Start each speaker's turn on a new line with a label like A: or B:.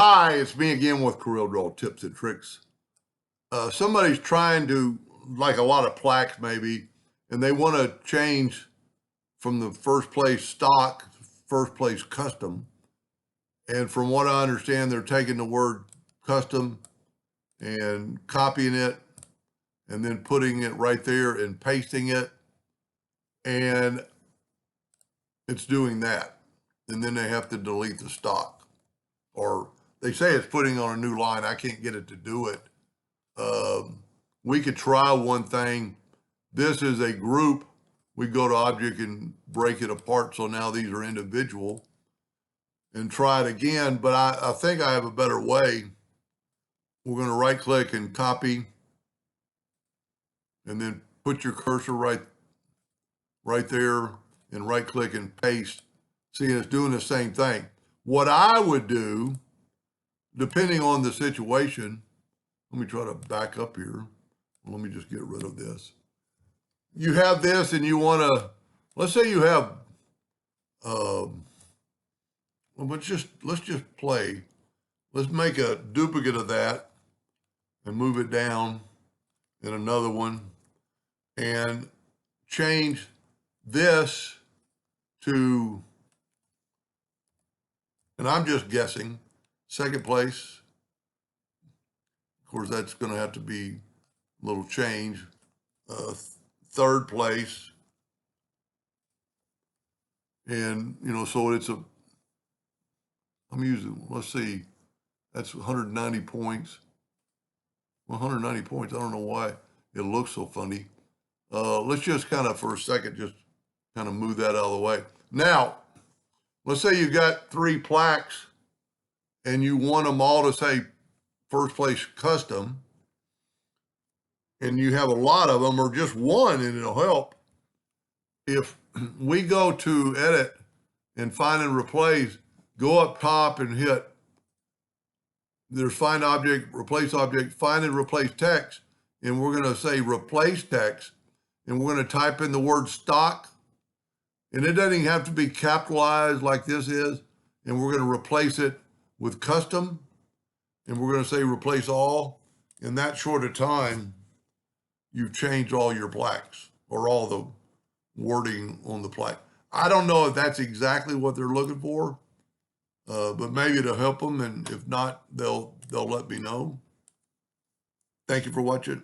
A: Hi, it's me again with Corel Draw Tips and Tricks. Somebody's trying to, like a lot of plaques maybe, and they want to change from the first place stock, first place custom. And from what I understand, they're taking the word custom and copying it and then putting it right there and pasting it. And it's doing that. And then they have to delete the stock. Or they say it's putting on a new line. I can't get it to do it. We could try one thing. This is a group. We go to object and break it apart. So now these are individual and try it again. But I think I have a better way. We're going to right click and copy and then put your cursor right there and right click and paste. See, it's doing the same thing. What I would do, depending on the situation, let me try to back up here. Let me just get rid of this. You have this and you want to, let's say you have, let's just play. Let's make a duplicate of that and move it down in another one and change this to, and I'm just guessing, second place. Of course, that's going to have to be a little change. Third place. And, so it's I'm using, let's see, that's 190 points. 190 points. I don't know why it looks so funny. Let's just kind of, for a second, just kind of move that out of the way. Now, let's say you got 3 plaques and you want them all to say first place custom, and you have a lot of them or just one, and it'll help. If we go to edit and find and replace, go up top and hit, there's find object, find and replace text, and we're going to say replace text, and we're going to type in the word stock, and it doesn't even have to be capitalized like this is, and we're going to replace it with custom, and we're going to say replace all. In that short a time, you've changed all your plaques or all the wording on the plaque. I don't know if that's exactly what they're looking for, but maybe it'll help them. And if not, they'll let me know. Thank you for watching.